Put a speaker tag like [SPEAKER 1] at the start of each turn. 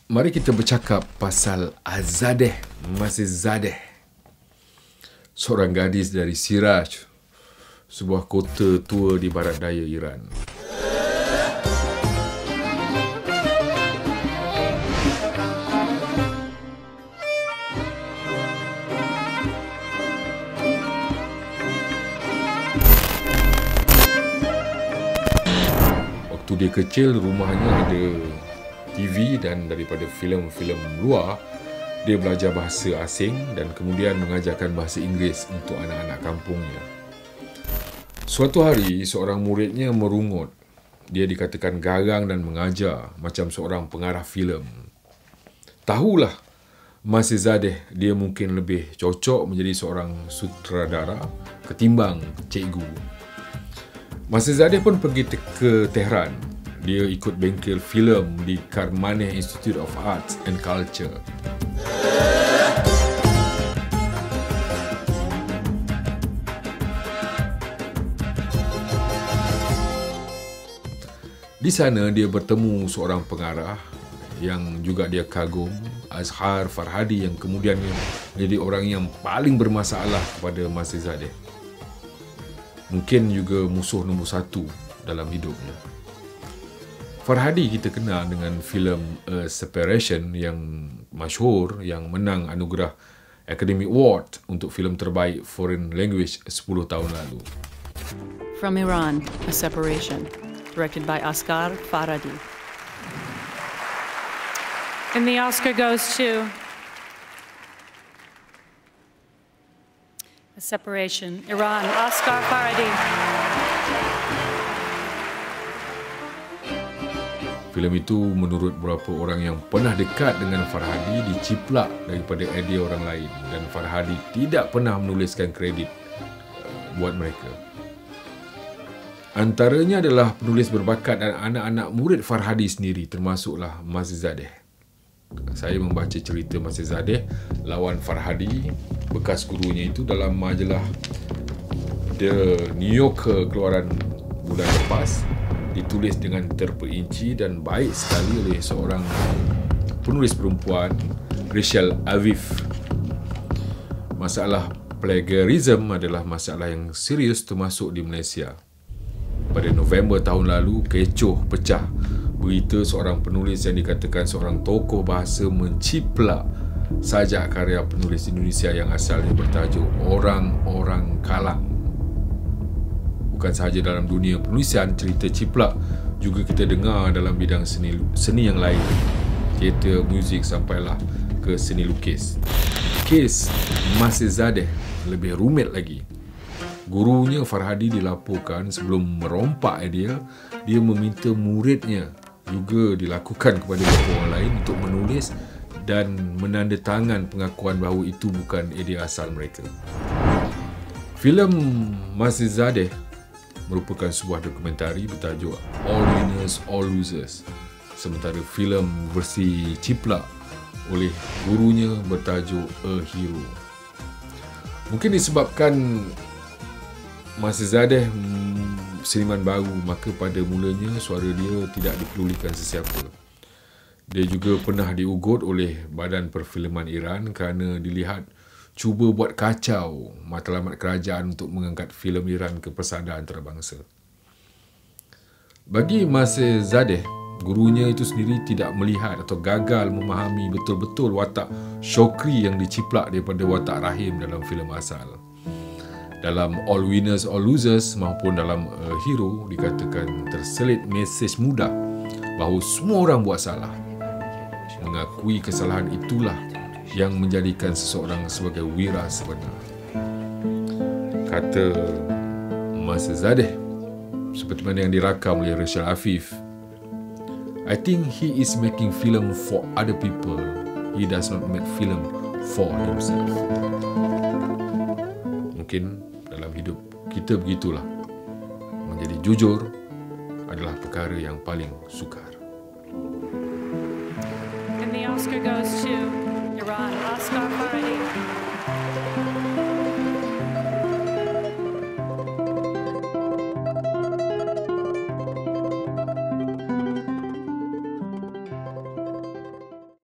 [SPEAKER 1] Mari kita bercakap pasal Azadeh Masizadeh, seorang gadis dari Siraj, sebuah kota tua di barat daya Iran. Waktu dia kecil, rumahnya ada TV dan daripada filem-filem luar, dia belajar bahasa asing dan kemudian mengajarkan bahasa Inggeris untuk anak-anak kampungnya. Suatu hari, seorang muridnya merungut. Dia dikatakan garang dan mengajar macam seorang pengarah filem. Tahulah, Masizadeh dia mungkin lebih cocok menjadi seorang sutradara ketimbang cikgu. Masizadeh pun pergi ke Tehran. Dia ikut bengkel filem di Karmaneh Institute of Arts and Culture. Di sana dia bertemu seorang pengarah yang juga dia kagum, Azhar Farhadi, yang kemudian menjadi orang yang paling bermasalah kepada Masizadeh. Mungkin juga musuh nombor satu dalam hidupnya. Farhadi kita kenal dengan filem A Separation yang masyhur, yang menang anugerah Academy Award untuk filem terbaik foreign language 10 tahun lalu.
[SPEAKER 2] From Iran, A Separation, directed by Asghar Farhadi.
[SPEAKER 3] And the Oscar goes to A Separation, Iran, Asghar Farhadi.
[SPEAKER 1] Filem itu menurut beberapa orang yang pernah dekat dengan Farhadi diciplak daripada idea orang lain, dan Farhadi tidak pernah menuliskan kredit buat mereka. Antaranya adalah penulis berbakat dan anak-anak murid Farhadi sendiri, termasuklah Masizadeh. Saya membaca cerita Masizadeh lawan Farhadi, bekas gurunya itu, dalam majalah The New Yorker keluaran bulan lepas. Ditulis dengan terperinci dan baik sekali oleh seorang penulis perempuan, Rachel Avif. Masalah plagiarism adalah masalah yang serius termasuk di Malaysia. Pada November tahun lalu, kecoh pecah berita seorang penulis yang dikatakan seorang tokoh bahasa menciplak sajak karya penulis Indonesia yang asalnya bertajuk Orang-Orang Kalang. Bukan sahaja dalam dunia penulisan, cerita ciplak juga kita dengar dalam bidang seni yang lain. Teater, muzik, sampailah ke seni lukis. Kes Masizadeh lebih rumit lagi. Gurunya Farhadi dilaporkan sebelum merompak idea, dia meminta muridnya juga dilakukan kepada beberapa orang lain untuk menulis dan menandatangan pengakuan bahawa itu bukan idea asal mereka. Filem Masizadeh merupakan sebuah dokumentari bertajuk All Winners, All Losers, sementara filem versi ciplak oleh gurunya bertajuk A Hero. Mungkin disebabkan Masizadeh seniman baru, maka pada mulanya suara dia tidak dipedulikan sesiapa. Dia juga pernah diugut oleh Badan Perfilman Iran kerana dilihat cuba buat kacau matlamat kerajaan untuk mengangkat filem Iran ke persada antarabangsa. Bagi Masizadeh, gurunya itu sendiri tidak melihat atau gagal memahami betul-betul watak Shokri yang diciplak daripada watak Rahim dalam filem asal. Dalam All Winners, All Losers maupun dalam A Hero dikatakan terselit mesej mudah bahawa semua orang buat salah. Mengakui kesalahan itulah yang menjadikan seseorang sebagai wira sebenar. Kata Masizadeh, seperti mana yang dirakam oleh Rachel Afif, I think he is making film for other people. He does not make film for himself. Mungkin dalam hidup kita begitulah. Menjadi jujur adalah perkara yang paling sukar.
[SPEAKER 3] And the Oscar goes to Iran, Asghar Farhadi.